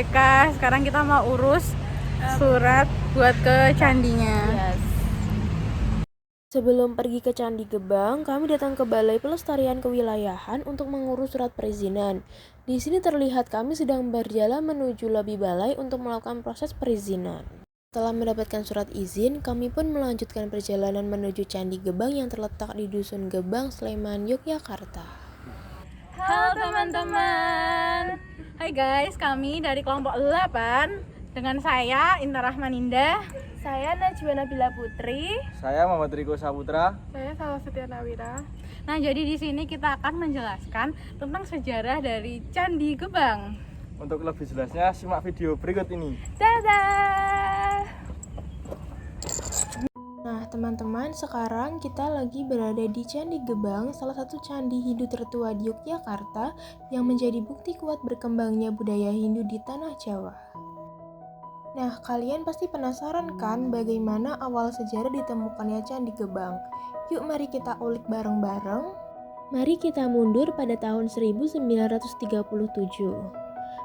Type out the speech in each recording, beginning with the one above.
TK. Sekarang kita mau urus surat buat ke candinya. Yes. Sebelum pergi ke Candi Gebang, kami datang ke Balai Pelestarian Kewilayahan untuk mengurus surat perizinan. Di sini terlihat kami sedang berjalan menuju lobi balai untuk melakukan proses perizinan. Setelah mendapatkan surat izin, kami pun melanjutkan perjalanan menuju Candi Gebang yang terletak di Dusun Gebang, Sleman, Yogyakarta. Halo teman-teman. Hai guys, kami dari kelompok 8 dengan saya Inta Rahmaninda. Saya Najwa Nabila Putri. Saya Muhammad Riko Saputra. Saya Salwasetia Nawira. Nah, jadi di sini kita akan menjelaskan tentang sejarah dari Candi Gebang. Untuk lebih jelasnya, simak video berikut ini. Dadah! Nah teman-teman, sekarang kita lagi berada di Candi Gebang, salah satu candi Hindu tertua di Yogyakarta yang menjadi bukti kuat berkembangnya budaya Hindu di tanah Jawa. Nah, kalian pasti penasaran kan bagaimana awal sejarah ditemukannya Candi Gebang? Yuk mari kita ulik bareng-bareng. Mari kita mundur pada tahun 1937.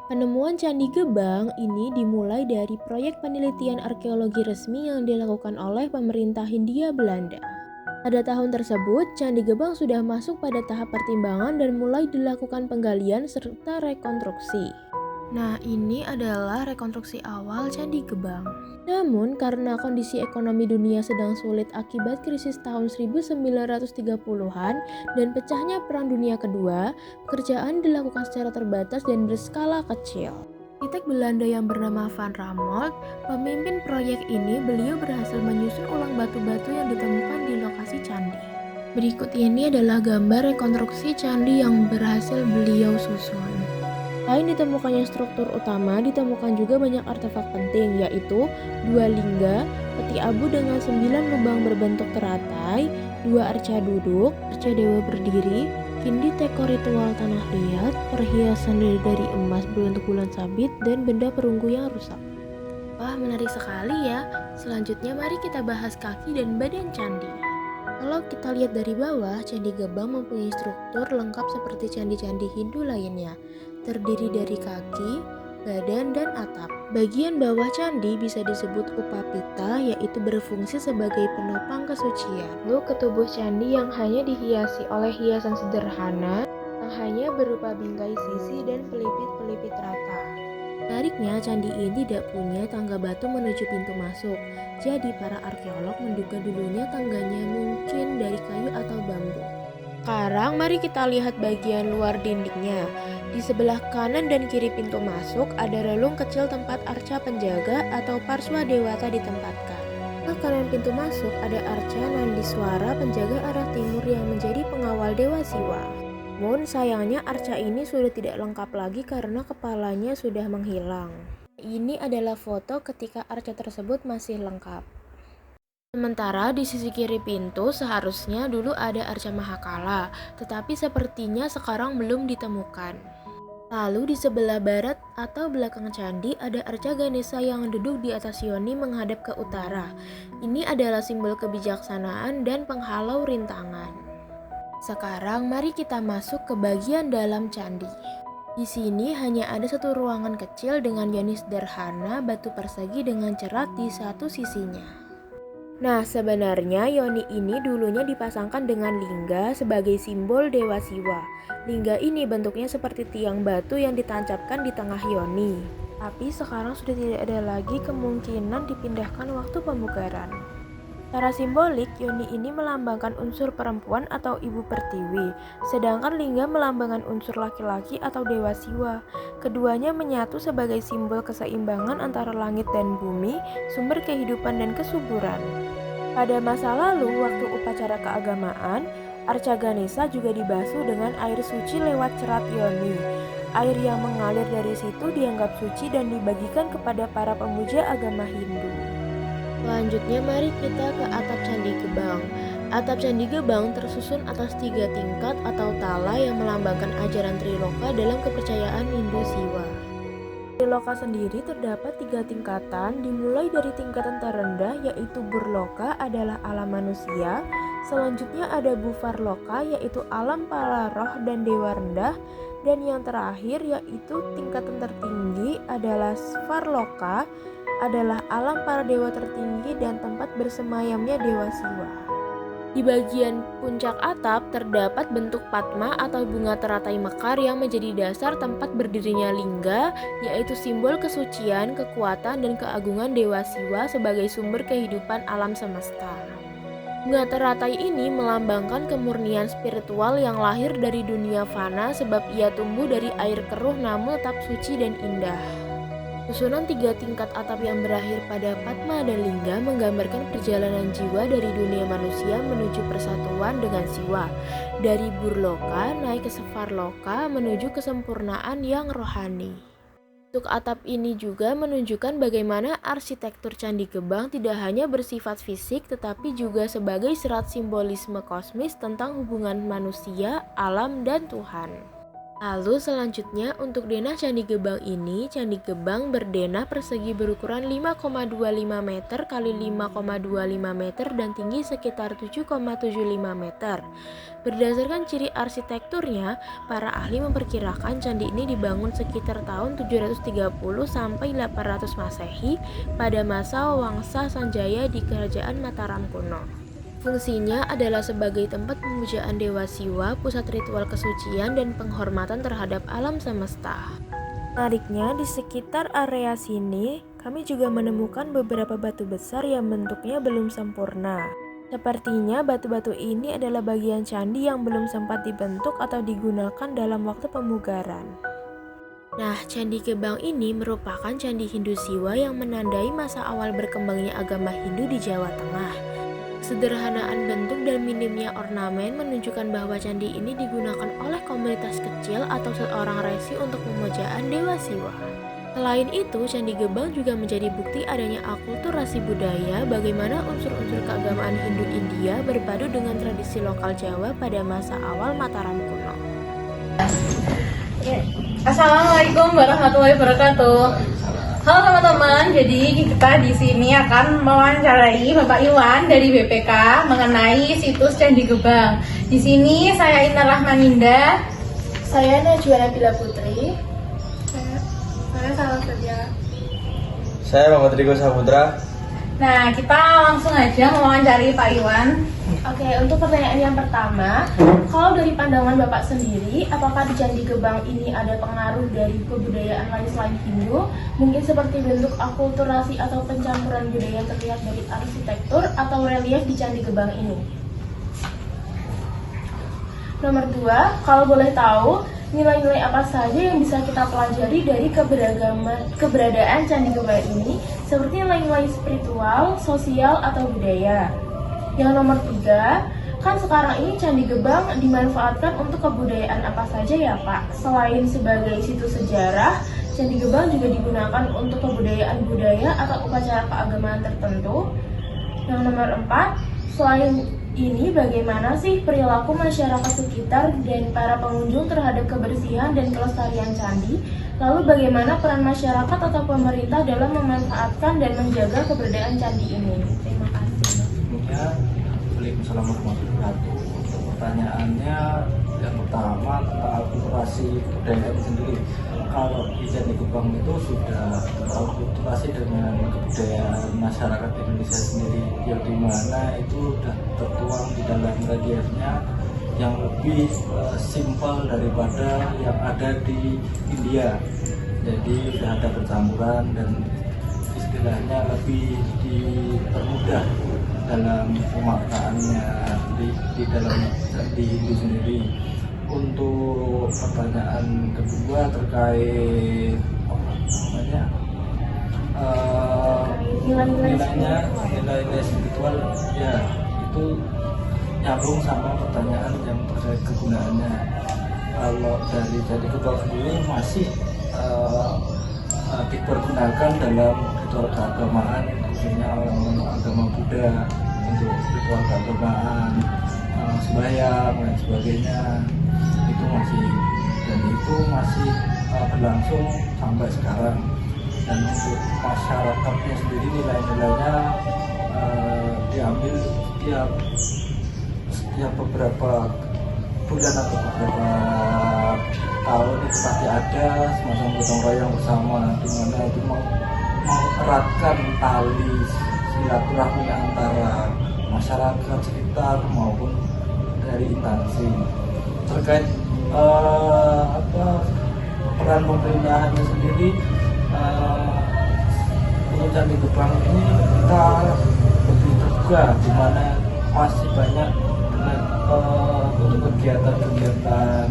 Penemuan Candi Gebang ini dimulai dari proyek penelitian arkeologi resmi yang dilakukan oleh pemerintah Hindia Belanda. Pada tahun tersebut, Candi Gebang sudah masuk pada tahap pertimbangan dan mulai dilakukan penggalian serta rekonstruksi. Nah, ini adalah rekonstruksi awal Candi Gebang. Namun, karena kondisi ekonomi dunia sedang sulit akibat krisis tahun 1930-an dan pecahnya Perang Dunia Kedua, pekerjaan dilakukan secara terbatas dan berskala kecil. Arsitek Belanda yang bernama Van Ramold, pemimpin proyek ini, beliau berhasil menyusun ulang batu-batu yang ditemukan di lokasi candi. Berikut ini adalah gambar rekonstruksi candi yang berhasil beliau susun. Selain ditemukannya struktur utama, ditemukan juga banyak artefak penting, yaitu 2 lingga, peti abu dengan 9 lubang berbentuk teratai, 2 arca duduk, arca dewa berdiri, kindi teko ritual tanah liat, perhiasan dari emas berbentuk bulan sabit, dan benda perunggu yang rusak. Wah, menarik sekali ya. Selanjutnya mari kita bahas kaki dan badan candi. Kalau kita lihat dari bawah, Candi Gebang mempunyai struktur lengkap seperti candi-candi Hindu lainnya, terdiri dari kaki, badan, dan atap. Bagian bawah candi bisa disebut upapita, yaitu berfungsi sebagai penopang kesucian. Lalu ke tubuh candi yang hanya dihiasi oleh hiasan sederhana, yang hanya berupa bingkai sisi dan pelipit-pelipit rata. Menariknya, candi ini tidak punya tangga batu menuju pintu masuk. Jadi para arkeolog menduga dulunya tangganya mungkin dari kayu atau bambu. Sekarang mari kita lihat bagian luar dindingnya. Di sebelah kanan dan kiri pintu masuk ada relung kecil tempat arca penjaga atau parswa dewata ditempatkan. Di kanan pintu masuk ada arca Nandiswara penjaga arah timur yang menjadi pengawal Dewa Siwa. Namun sayangnya arca ini sudah tidak lengkap lagi karena kepalanya sudah menghilang. Ini adalah foto ketika arca tersebut masih lengkap. Sementara di sisi kiri pintu seharusnya dulu ada arca Mahakala, tetapi sepertinya sekarang belum ditemukan. Lalu di sebelah barat atau belakang candi ada arca Ganesha yang duduk di atas yoni menghadap ke utara. Ini adalah simbol kebijaksanaan dan penghalau rintangan. Sekarang mari kita masuk ke bagian dalam candi. Di sini hanya ada satu ruangan kecil dengan yoni sederhana batu persegi dengan cerat di satu sisinya. Nah, sebenarnya yoni ini dulunya dipasangkan dengan lingga sebagai simbol Dewa Siwa. Lingga ini bentuknya seperti tiang batu yang ditancapkan di tengah yoni. Tapi sekarang sudah tidak ada lagi kemungkinan dipindahkan waktu pemugaran. Secara simbolik, yoni ini melambangkan unsur perempuan atau ibu pertiwi, sedangkan lingga melambangkan unsur laki-laki atau Dewa Siwa. Keduanya menyatu sebagai simbol keseimbangan antara langit dan bumi, sumber kehidupan dan kesuburan. Pada masa lalu, waktu upacara keagamaan, arca Ganesha juga dibasuh dengan air suci lewat cerat yoni. Air yang mengalir dari situ dianggap suci dan dibagikan kepada para pemuja agama Hindu. Selanjutnya mari kita ke atap Candi Gebang. Atap Candi Gebang tersusun atas 3 tingkat atau tala yang melambangkan ajaran Triloka dalam kepercayaan Hindu Siwa. Triloka sendiri terdapat 3 tingkatan, dimulai dari tingkatan terendah yaitu Burloka adalah alam manusia, Selanjutnya ada Bufarloka, yaitu alam para roh dan dewa rendah. Dan yang terakhir yaitu tingkatan tertinggi adalah Svarloka, adalah alam para dewa tertinggi dan tempat bersemayamnya dewa Siwa. Di bagian puncak atap terdapat bentuk Padma atau bunga teratai mekar yang menjadi dasar tempat berdirinya lingga, yaitu simbol kesucian, kekuatan, dan keagungan dewa Siwa sebagai sumber kehidupan alam semesta. Bunga teratai ini melambangkan kemurnian spiritual yang lahir dari dunia fana sebab ia tumbuh dari air keruh namun tetap suci dan indah. Susunan 3 tingkat atap yang berakhir pada Padma dan Lingga menggambarkan perjalanan jiwa dari dunia manusia menuju persatuan dengan Siwa. Dari Burloka naik ke Svarloka menuju kesempurnaan yang rohani. Bentuk atap ini juga menunjukkan bagaimana arsitektur Candi Gebang tidak hanya bersifat fisik tetapi juga sebagai serat simbolisme kosmis tentang hubungan manusia, alam, dan Tuhan. Lalu selanjutnya untuk denah Candi Gebang ini, Candi Gebang berdenah persegi berukuran 5,25 meter x 5,25 meter dan tinggi sekitar 7,75 meter. Berdasarkan ciri arsitekturnya, para ahli memperkirakan candi ini dibangun sekitar tahun 730 sampai 800 Masehi pada masa Wangsa Sanjaya di Kerajaan Mataram kuno. Fungsinya adalah sebagai tempat pemujaan Dewa Siwa, pusat ritual kesucian dan penghormatan terhadap alam semesta. Menariknya, di sekitar area sini, kami juga menemukan beberapa batu besar yang bentuknya belum sempurna. Sepertinya batu-batu ini adalah bagian candi yang belum sempat dibentuk atau digunakan dalam waktu pemugaran. Nah, Candi Gebang ini merupakan candi Hindu Siwa yang menandai masa awal berkembangnya agama Hindu di Jawa Tengah. Sederhanaan bentuk dan minimnya ornamen menunjukkan bahwa candi ini digunakan oleh komunitas kecil atau seorang resi untuk pemujaan Dewa Siwa. Selain itu, Candi Gebang juga menjadi bukti adanya akulturasi budaya bagaimana unsur-unsur keagamaan Hindu India berpadu dengan tradisi lokal Jawa pada masa awal Mataram kuno. Assalamualaikum warahmatullahi wabarakatuh. Halo teman-teman, jadi kita di sini akan mewawancarai Bapak Iwan dari BPK mengenai situs Candi Gebang. Di sini saya Inna Rahmaninda, Saya Najwa Nabila Putri. saya Salah Setia. Saya Muhammad Riko Saputra. Nah, kita langsung aja mewawancari Pak Iwan. Oke, untuk pertanyaan yang pertama, kalau dari pandangan Bapak sendiri, apakah di Candi Gebang ini ada pengaruh dari kebudayaan lain selain Hindu? Mungkin seperti bentuk akulturasi atau pencampuran budaya yang terlihat dari arsitektur atau relief di Candi Gebang ini? Nomor 2, kalau boleh tahu, nilai-nilai apa saja yang bisa kita pelajari dari keberadaan Candi Gebang ini, seperti nilai-nilai spiritual, sosial, atau budaya. Yang nomor 3, kan sekarang ini Candi Gebang dimanfaatkan untuk kebudayaan apa saja ya Pak? Selain sebagai situs sejarah, Candi Gebang juga digunakan untuk kebudayaan budaya atau upacara keagamaan tertentu. Yang nomor 4, selain ini bagaimana sih perilaku masyarakat sekitar dan para pengunjung terhadap kebersihan dan kelestarian candi? Lalu bagaimana peran masyarakat atau pemerintah dalam memanfaatkan dan menjaga keberadaan candi ini? Terima kasih. Waalaikumsalam warahmatullahi wabarakatuh. Untuk pertanyaannya yang pertama tentang akulturasi budaya itu sendiri. Kalau di Candi Gebang itu sudah akulturasi dengan kebudayaan masyarakat Indonesia sendiri, yang dimana itu sudah tertuang di dalam reliefnya yang lebih simpel daripada yang ada di India. Jadi sudah ada percampuran dan istilahnya lebih dipermudah dalam pemaknaannya di dalam di Hindu sendiri. Untuk pertanyaan kedua terkait nilai-nilai spiritual, ya itu nyambung sama pertanyaan yang terkait kegunaannya. Kalau dari Candi Gebang sendiri masih dipergunakan dalam ritual keagamaan, khususnya agama Buddha, untuk ritual keagamaan, sembahyang dan sebagainya, itu masih berlangsung sampai sekarang. Dan untuk masyarakatnya sendiri, nilai-nilainya diambil ya beberapa bulan atau beberapa tahun itu pasti ada semacam gotong royong bersama, di mana itu mau eratkan tali silaturahmi antara masyarakat sekitar maupun dari instansi terkait peran pemerintahannya sendiri. Untuk Candi Gebang ini kita lebih terbuka, di mana masih banyak dengan untuk kegiatan-kegiatan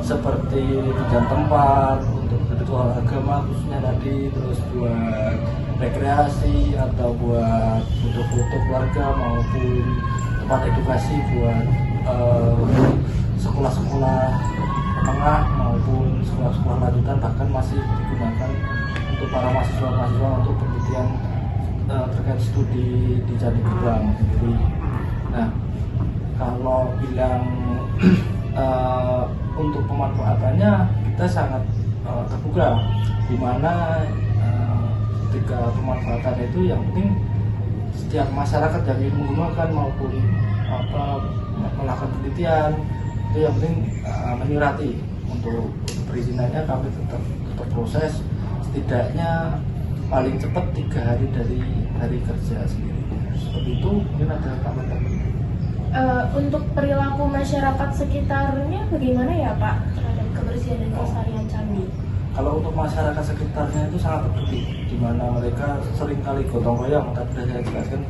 seperti bidang tempat untuk ritual agama khususnya tadi, terus buat rekreasi atau buat foto-foto keluarga maupun tempat edukasi buat sekolah-sekolah menengah maupun sekolah-sekolah lanjutan, bahkan masih digunakan untuk para mahasiswa-mahasiswa untuk penelitian terkait studi di Candi Gebang sendiri. Nah, kalau bilang untuk pemanfaatannya kita sangat terbuka, di mana ketika pemanfaatan itu yang penting setiap masyarakat yang ingin menggunakan maupun melakukan penelitian itu yang penting menyurati untuk perizinannya. Kami tetap proses setidaknya paling cepat 3 hari dari hari kerja sendiri. Seperti itu. Mungkin ada tambahan. Untuk perilaku masyarakat sekitarnya bagaimana ya Pak terhadap kebersihan dan kelestarian candi? Kalau untuk masyarakat sekitarnya itu sangat peduli, di mana mereka seringkali gotong royong. Tadi sudah saya jelaskan,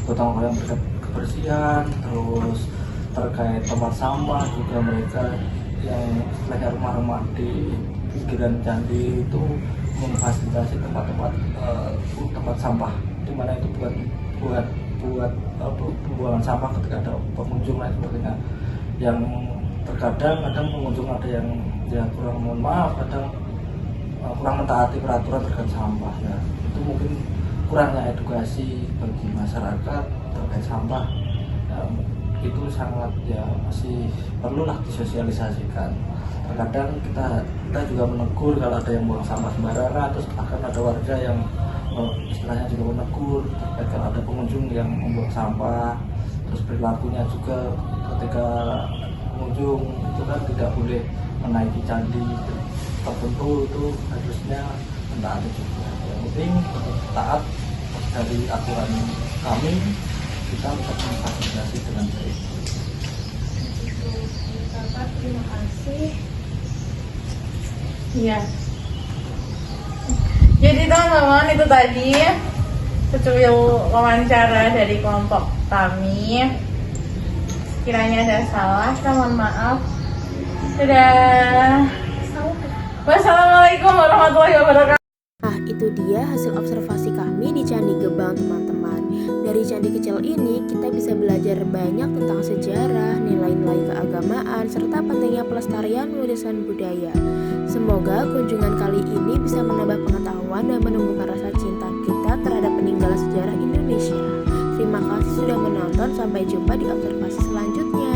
gotong royong terkait kebersihan, terus terkait tempat sampah juga mereka yang istilahnya rumah-rumah di pinggiran candi itu memfasilitasi tempat sampah, di mana itu buat pembuangan sampah ketika ada pengunjung dan sebagainya. Yang kadang pengunjung ada yang kurang, mohon maaf, kadang kurang mentaati peraturan terkait sampah. Ya, itu mungkin kurangnya edukasi bagi masyarakat terkait sampah. Itu sangat masih perlulah disosialisasikan. Terkadang kita juga menegur kalau ada yang buang sampah sembarangan, terus akan ada warga yang istilahnya juga menegur terkait kalau ada pengunjung yang membuang sampah. Terus perilakunya juga ketika pengunjung itu kan tidak boleh menaiki candi tertentu, itu harusnya mentaati juga. Yang penting taat dari aturan kami, kita tetap memfasilitasi dengan baik. Bapak, terima kasih. Iya. Jadi teman-teman, itu tadi secuil wawancara dari kelompok kami. Kiranya ada salah, mohon maaf. Dadah. Wassalamualaikum warahmatullahi wabarakatuh. Nah, itu dia hasil observasi kami di Candi Gebang, teman-teman. Dari candi kecil ini, kita bisa belajar banyak tentang sejarah, nilai-nilai keagamaan, serta pentingnya pelestarian warisan budaya. Semoga kunjungan kali ini bisa menambah pengetahuan dan menumbuhkan rasa cinta kita terhadap peninggalan sejarah Indonesia. Terima kasih sudah menonton, sampai jumpa di observasi selanjutnya.